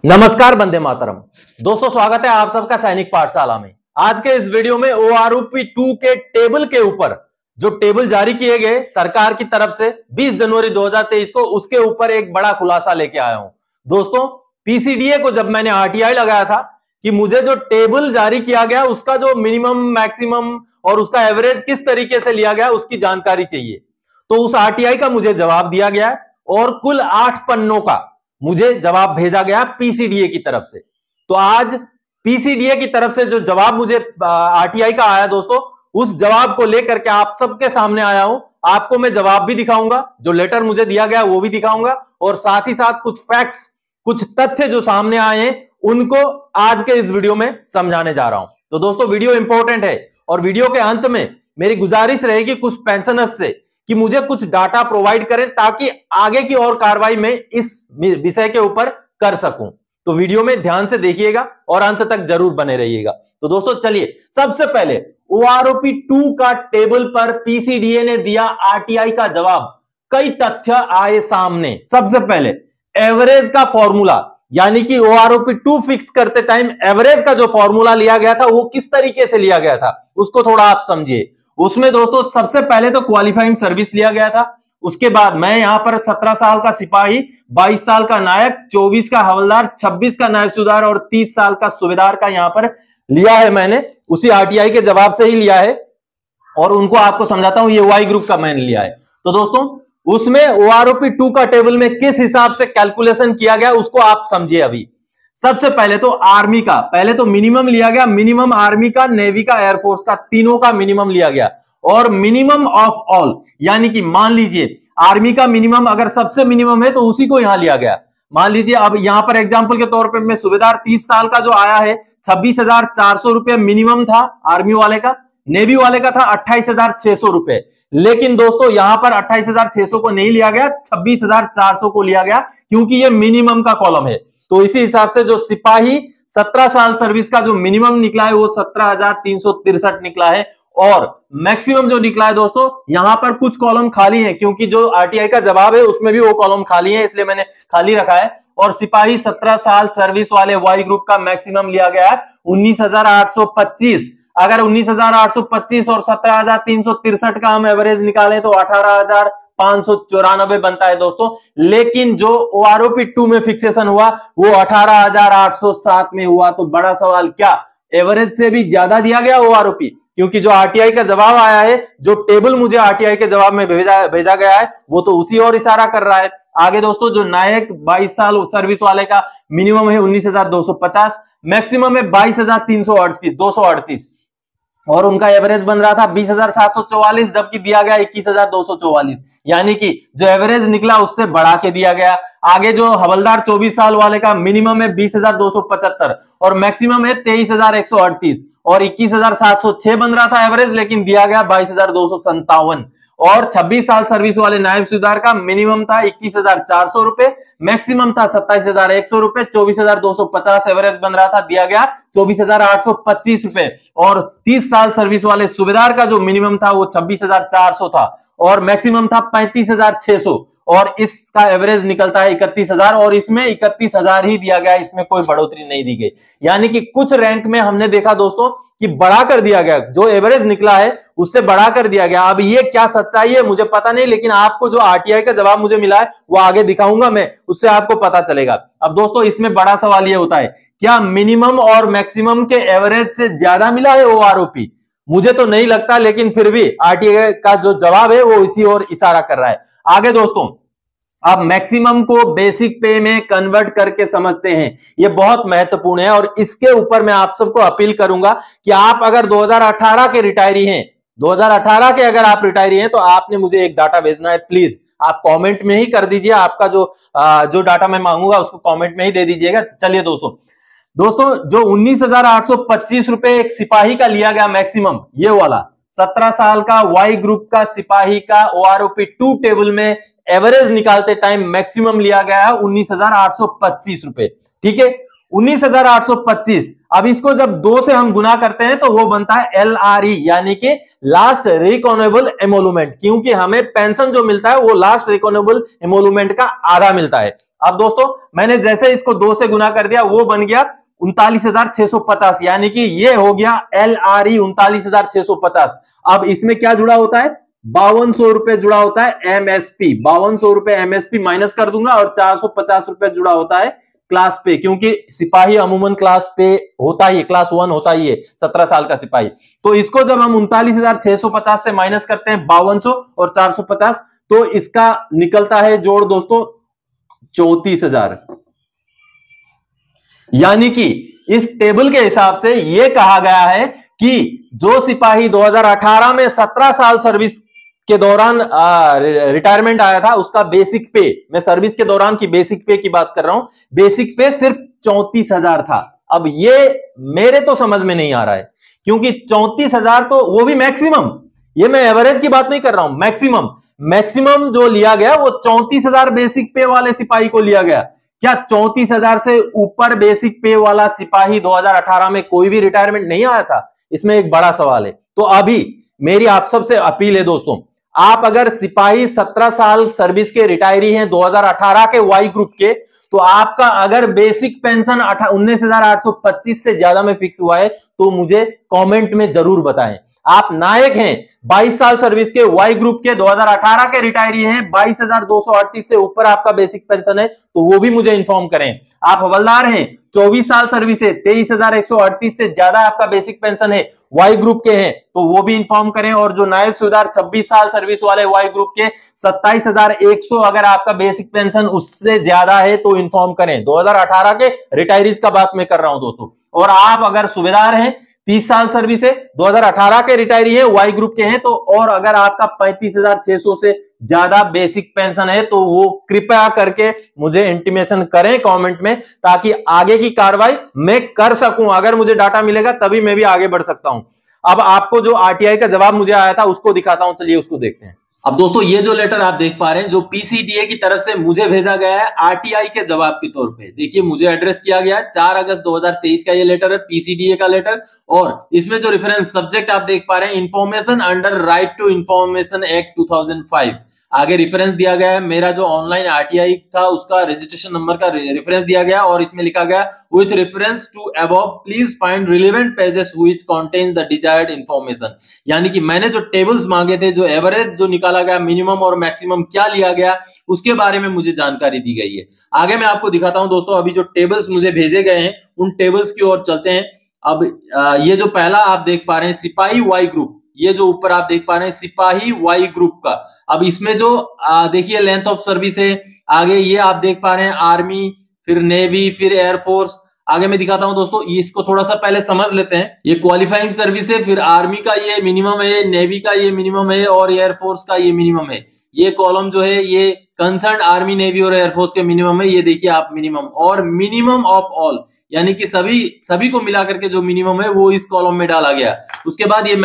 नमस्कार, वंदे मातरम। दोस्तों, स्वागत है आप सबका सैनिक पाठशाला में। आज के इस वीडियो में ओआरओपी 2 के टेबल के ऊपर जो टेबल जारी किए गए सरकार की तरफ से 20 जनवरी 2023 को, उसके ऊपर एक बड़ा खुलासा लेके आया हूं। दोस्तों, पीसीडीए को जब मैंने आरटीआई लगाया था कि मुझे जो टेबल जारी किया गया उसका जो मिनिमम, मैक्सिमम और उसका एवरेज किस तरीके से लिया गया उसकी जानकारी चाहिए, तो उस आरटीआई का मुझे जवाब दिया गया और कुल 8 पन्नों का मुझे जवाब भेजा गया पीसीडीए की तरफ से। तो आज पीसीडीए की तरफ से जो जवाब मुझे आरटीआई का आया दोस्तों, उस जवाब को लेकर के आप सबके सामने आया हूं। आपको मैं जवाब भी दिखाऊंगा, जो लेटर मुझे दिया गया वो भी दिखाऊंगा, और साथ ही साथ कुछ फैक्ट्स, कुछ तथ्य जो सामने आए हैं उनको आज के इस वीडियो में समझाने जा रहा हूं। तो दोस्तों, वीडियो इंपॉर्टेंट है और वीडियो के अंत में मेरी गुजारिश रहेगी कुछ पेंशनर्स से कि मुझे कुछ डाटा प्रोवाइड करें ताकि आगे की और कार्रवाई में इस विषय के ऊपर कर सकूं। तो वीडियो में ध्यान से देखिएगा और अंत तक जरूर बने रहिएगा। तो दोस्तों, चलिए सबसे पहले ओआरओपी 2 का टेबल पर पीसीडीए ने दिया आरटीआई का जवाब। कई तथ्य आए सामने। सबसे पहले एवरेज का फॉर्मूला, यानी कि ओआरओपी 2 फिक्स करते टाइम एवरेज का जो फॉर्मूला लिया गया था वो किस तरीके से लिया गया था उसको थोड़ा आप समझिए। उसमें दोस्तों सबसे पहले तो क्वालिफाइंग सर्विस लिया गया था। उसके बाद मैं यहां पर 17 साल का सिपाही, 22 साल का नायक, 24 का हवलदार, 26 का नायब सूबेदार और 30 साल का सूबेदार का यहां पर लिया है। मैंने उसी आरटीआई के जवाब से ही लिया है और उनको आपको समझाता हूं। ये वाई ग्रुप का मैंने लिया है। तो दोस्तों, उसमें ओआरओपी 2 का टेबल में किस हिसाब से कैलकुलेशन किया गया उसको आप समझिए। अभी सबसे पहले तो आर्मी का, पहले तो मिनिमम लिया गया। मिनिमम आर्मी का, नेवी का, एयरफोर्स का, तीनों का मिनिमम लिया गया। और मिनिमम ऑफ ऑल, यानी कि मान लीजिए आर्मी का मिनिमम अगर सबसे मिनिमम है तो उसी को यहां लिया गया। मान लीजिए अब यहां पर एग्जांपल के तौर पे मैं सूबेदार 30 साल का जो आया है 26,400 रुपए मिनिमम था आर्मी वाले का। नेवी वाले का था 28,600 रुपए। लेकिन दोस्तों यहां पर 28,600 को नहीं लिया गया, 26,400 को लिया गया, क्योंकि ये मिनिमम का कॉलम है। तो इसी हिसाब से जो सिपाही 17 साल सर्विस का जो मिनिमम निकला है वो 17,363 निकला है। और मैक्सिमम जो निकला है दोस्तों, यहां पर कुछ कॉलम खाली है, क्योंकि जो आरटीआई का जवाब है उसमें भी वो कॉलम खाली है, इसलिए मैंने खाली रखा है। और सिपाही 17 साल सर्विस वाले वाई ग्रुप का मैक्सिमम लिया गया है 19,825। अगर 19,825 और 17,363 का हम एवरेज निकालें तो 18,594 बनता है दोस्तों। लेकिन जो ओआरओपी 2 में फिक्सेशन हुआ वो 18,807 में हुआ। तो बड़ा सवाल, क्या एवरेज से भी ज्यादा दिया गया ओआरओपी? क्योंकि जो आरटीआई का जवाब आया है, जो टेबल मुझे आरटीआई के जवाब में भेजा गया है, वो तो उसी और इशारा कर रहा है। आगे दोस्तों, जो नायक 22 साल सर्विस वाले का मिनिमम है 19,250, मैक्सिमम है 22,338 और उनका एवरेज बन रहा था 20,744, जबकि दिया गया 21,244, यानी कि जो एवरेज निकला उससे बढ़ा के दिया गया। आगे जो हवलदार 24 साल वाले का मिनिमम है 20,275 और मैक्सिमम है 23,138 और 21,706 बन रहा था एवरेज, लेकिन दिया गया 22,257। और 26 साल सर्विस वाले नायब सूबेदार का मिनिमम था 21,400 रुपए, मैक्सिमम था 27,100 रुपए, 24,250 एवरेज बन रहा था, दिया गया 24,825 रुपए। और 30 साल सर्विस वाले सूबेदार का जो मिनिमम था वो 26,400 था और मैक्सिमम था 35,600 और इसका एवरेज निकलता है 31,000 और इसमें 31,000 ही दिया गया, इसमें कोई बढ़ोतरी नहीं दी गई। यानी कि कुछ रैंक में हमने देखा दोस्तों कि बढ़ा कर दिया गया, जो एवरेज निकला है उससे बढ़ा कर दिया गया। अब ये क्या सच्चाई है मुझे पता नहीं, लेकिन आपको जो आरटीआई का जवाब मुझे मिला है वो आगे दिखाऊंगा मैं, उससे आपको पता चलेगा। अब दोस्तों, इसमें बड़ा सवाल ये होता है, क्या मिनिमम और मैक्सिमम के एवरेज से ज्यादा मिला है ओआरओपी? मुझे तो नहीं लगता, लेकिन फिर भी आरटीआई का जो जवाब है वो इसी ओर इशारा कर रहा है। आगे दोस्तों, अब मैक्सिमम को बेसिक पे में कन्वर्ट करके समझते हैं, ये बहुत महत्वपूर्ण है और इसके ऊपर मैं आप सबको अपील करूंगा कि आप अगर 2018 के रिटायरी हैं, 2018 के अगर आप रिटायरी हैं तो आपने मुझे एक डाटा भेजना है। प्लीज आप कमेंट में ही कर दीजिए, आपका जो डाटा मैं मांगूंगा उसको कमेंट में ही दे दीजिएगा। चलिए दोस्तों, जो 19,825 रुपए एक सिपाही का लिया गया मैक्सिमम, ये वाला 17 साल का वाई ग्रुप का सिपाही का ओआरओपी 2 टेबल में एवरेज निकालते टाइम मैक्सिमम लिया गया है 19,825 रुपए। ठीक है, 19,825। अब इसको जब 2 से हम गुना करते हैं तो वो बनता है LRE, यानी कि लास्ट रिकॉनेबल एमोलुमेंट, क्योंकि हमें पेंशन जो मिलता है वो लास्ट रिकॉनेबल एमोलुमेंट का आधा मिलता है। अब दोस्तों मैंने जैसे इसको 2 से गुना कर दिया, वो बन गया 39,650, यानी कि ये हो गया LRE 39,650। अब इसमें क्या जुड़ा होता है, 5200 रुपए जुड़ा होता है MSP, 5200 रुपए MSP माइनस कर दूंगा, और 450 रुपए जुड़ा होता है क्लास पे, क्योंकि सिपाही अमूमन क्लास पे होता ही, क्लास 1 होता ही है 17 साल का सिपाही। तो इसको जब हम 39,650 से माइनस करते हैं 5200 और 450, तो इसका निकलता है जोड़ दोस्तों 34,000। यानी कि इस टेबल के हिसाब से यह कहा गया है कि जो सिपाही 2018 में 17 साल सर्विस के दौरान रिटायरमेंट आया था, उसका बेसिक पे, मैं सर्विस के दौरान की बेसिक पे की बात कर रहा हूं, बेसिक पे सिर्फ 34,000 था। अब ये मेरे तो समझ में नहीं आ रहा है, क्योंकि 34,000 तो वो भी मैक्सिमम, ये मैं एवरेज की बात नहीं कर रहा हूं, मैक्सिमम जो लिया गया वो 34,000 बेसिक पे वाले सिपाही को लिया गया। क्या 34,000 से ऊपर बेसिक पे वाला सिपाही 2018 में कोई भी रिटायरमेंट नहीं आया था? इसमें एक बड़ा सवाल है। तो अभी मेरी आप सबसे अपील है दोस्तों, आप अगर सिपाही 17 साल सर्विस के रिटायरी हैं 2018 के वाई ग्रुप के, तो आपका अगर बेसिक पेंशन 19,825 से ज्यादा में फिक्स हुआ है तो मुझे कमेंट में जरूर बताएं। आप नायक हैं, 22 साल सर्विस के वाई ग्रुप के 2018 के रिटायरी हैं, 22,238 से ऊपर आपका बेसिक पेंशन है, तो वो भी मुझे इन्फॉर्म करें। आप हवलदार हैं, 24 साल सर्विस है, 23,138 से ज्यादा आपका बेसिक पेंशन है, वाई ग्रुप के हैं, तो वो भी इन्फॉर्म करें। और जो नायब सूबेदार 26 साल सर्विस वाले वाई ग्रुप के 27,100 अगर आपका बेसिक पेंशन उससे ज्यादा है तो इन्फॉर्म करें। 2018 के रिटायरीज का बात मैं कर रहा हूं दोस्तों। और आप अगर सूबेदार हैं, 30 साल सर्विस है, 2018 के रिटायरी है, वाई ग्रुप के हैं, तो और अगर आपका 35,600 से ज्यादा बेसिक पेंशन है तो वो कृपया करके मुझे इंटीमेशन करें कमेंट में, ताकि आगे की कार्रवाई मैं कर सकूं। अगर मुझे डाटा मिलेगा तभी मैं भी आगे बढ़ सकता हूं। अब आपको जो आरटीआई का जवाब मुझे आया था उसको दिखाता हूं, चलिए उसको देखते हैं। अब दोस्तों ये जो लेटर आप देख पा रहे हैं, जो पीसीडीए की तरफ से मुझे भेजा गया है आरटीआई के जवाब के तौर पे, देखिए मुझे एड्रेस किया गया है 4 अगस्त 2023 का ये लेटर है, पीसीडीए का लेटर। और इसमें जो रेफरेंस सब्जेक्ट आप देख पा रहे हैं, information under right to information act 2005, आगे रेफरेंस दिया गया है, मेरा जो ऑनलाइन आरटीआई था उसका रजिस्ट्रेशन नंबर का रेफरेंस दिया गया, और इसमें लिखा गया with reference to above please find relevant pages which contains the desired information. यानी कि मैंने जो टेबल्स मांगे थे, जो एवरेज जो निकाला गया, मिनिमम और मैक्सिमम क्या लिया गया, उसके बारे में मुझे जानकारी दी गई है। आगे मैं आपको दिखाता हूं दोस्तों, अभी जो टेबल्स मुझे भेजे गए हैं उन टेबल्स की ओर चलते हैं। अब ये जो पहला आप देख पा रहे हैं सिपाही वाई ग्रुप, ये जो ऊपर आप देख पा रहे हैं सिपाही वाई ग्रुप का, अब इसमें जो देखिए लेंथ ऑफ सर्विस है, आगे ये आप देख पा रहे हैं आर्मी, फिर नेवी, फिर एयरफोर्स। आगे मैं दिखाता हूं दोस्तों, इसको थोड़ा सा पहले समझ लेते हैं। ये क्वालिफाइंग सर्विस है, फिर आर्मी का ये मिनिमम है, नेवी का ये मिनिमम है, और एयरफोर्स का ये मिनिमम है। ये कॉलम जो है ये कंसर्न आर्मी, नेवी और एयरफोर्स के मिनिमम है, ये देखिए आप मिनिमम, और मिनिमम ऑफ ऑल, यानी कि सभी को मिला करके जो मिनिमम है वो इस कॉलम में डाला गया। उसके बाद ये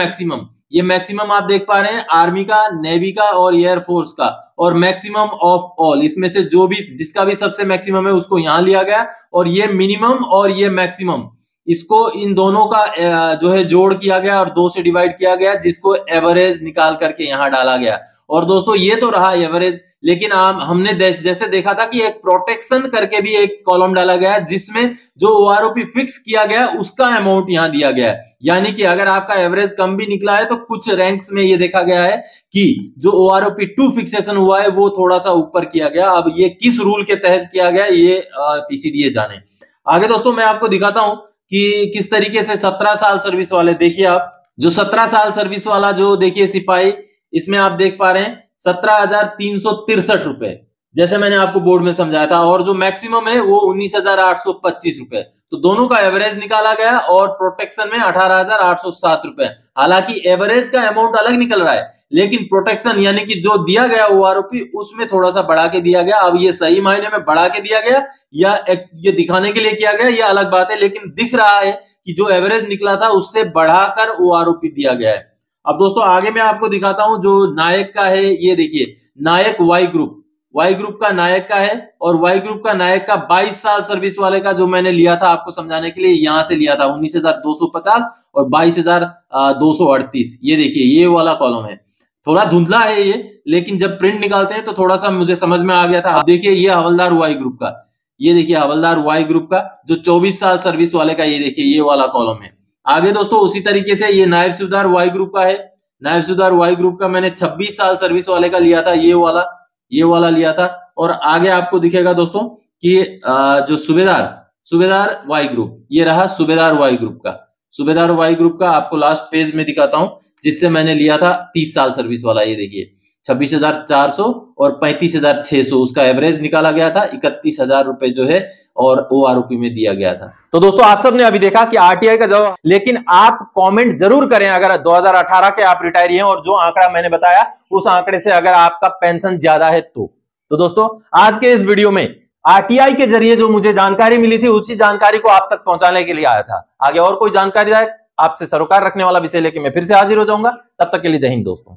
मैक्सिमम आप देख पा रहे हैं आर्मी का, नेवी का और एयरफोर्स का, और मैक्सिमम ऑफ ऑल, इसमें से जो भी जिसका भी सबसे मैक्सिमम है उसको यहां लिया गया, और ये मिनिमम और ये मैक्सिमम, इसको इन दोनों का जो है जोड़ किया गया और 2 से डिवाइड किया गया, जिसको एवरेज निकाल करके यहां डाला गया। और दोस्तों ये तो रहा एवरेज, लेकिन हमने जैसे देखा था कि एक प्रोटेक्शन करके भी एक कॉलम डाला गया, जिसमें जो ओआरओपी फिक्स किया गया उसका अमाउंट यहां दिया गया है। यानी कि अगर आपका एवरेज कम भी निकला है तो कुछ रैंक्स में ये देखा गया है कि जो ओआरओपी 2 फिक्सेशन हुआ है वो थोड़ा सा ऊपर किया गया। अब ये किस रूल के तहत किया गया ये पीसीडीए जाने। आगे दोस्तों मैं आपको दिखाता हूं कि किस तरीके से 17 साल सर्विस वाले, देखिए आप जो 17 साल सर्विस वाला जो देखिए सिपाही, इसमें आप देख पा रहे हैं 17,363 रुपए, जैसे मैंने आपको बोर्ड में समझाया था, और जो मैक्सिमम है वो 19,825 रुपए। तो दोनों का एवरेज निकाला गया, और प्रोटेक्शन में 18,807 रुपए। हालांकि एवरेज का अमाउंट अलग निकल रहा है, लेकिन प्रोटेक्शन यानी कि जो दिया गया ओआरओपी उसमें थोड़ा सा बढ़ा के दिया गया। अब ये सही मायने में बढ़ा के दिया गया या ये दिखाने के लिए किया गया, ये अलग बात है, लेकिन दिख रहा है कि जो एवरेज निकला था उससे बढ़ाकर ओआरओपी दिया गया है। अब दोस्तों आगे मैं आपको दिखाता हूं जो नायक का है, ये देखिए नायक वाई ग्रुप का नायक का है, और वाई ग्रुप का नायक का 22 साल सर्विस वाले का जो मैंने लिया था आपको समझाने के लिए, यहां से लिया था 19,250 और 22,238, ये देखिए ये वाला कॉलम है। थोड़ा धुंधला है ये, लेकिन जब प्रिंट निकालते हैं तो थोड़ा सा मुझे समझ में आ गया था। अब देखिए ये हवलदार वाई ग्रुप का, ये देखिए हवलदार वाई ग्रुप का जो 24 साल सर्विस वाले का, ये देखिए ये वाला कॉलम है। आगे दोस्तों उसी तरीके से ये नायब सूबेदार वाई ग्रुप का है। नायब सूबेदार वाई ग्रुप का मैंने 26 साल सर्विस वाले का लिया था, ये वाला लिया था। और आगे आपको दिखेगा दोस्तों कि जो सूबेदार वाई ग्रुप, ये रहा सूबेदार वाई ग्रुप का। सूबेदार वाई ग्रुप का आपको लास्ट पेज में दिखाता हूं, जिससे मैंने लिया था 30 साल सर्विस वाला। ये देखिए 26,400 और 35,600 उसका एवरेज निकाला गया था। 31,000 रुपए जो है और ओआरओपी में दिया गया था। तो दोस्तों आप सबने अभी देखा कि आरटीआई का जवाब, लेकिन आप कमेंट जरूर करें अगर 2018 के आप रिटायरी हैं और जो आंकड़ा मैंने बताया उस आंकड़े से अगर आपका पेंशन ज्यादा है तो दोस्तों आज के इस वीडियो में आरटीआई के जरिए जो मुझे जानकारी मिली थी उसी जानकारी को आप तक पहुंचाने के लिए आया था। आगे और कोई जानकारी आपसे सरोकार रखने वाला विषय लेके मैं फिर से हाजिर हो जाऊंगा। तब तक के लिए जय हिंद दोस्तों।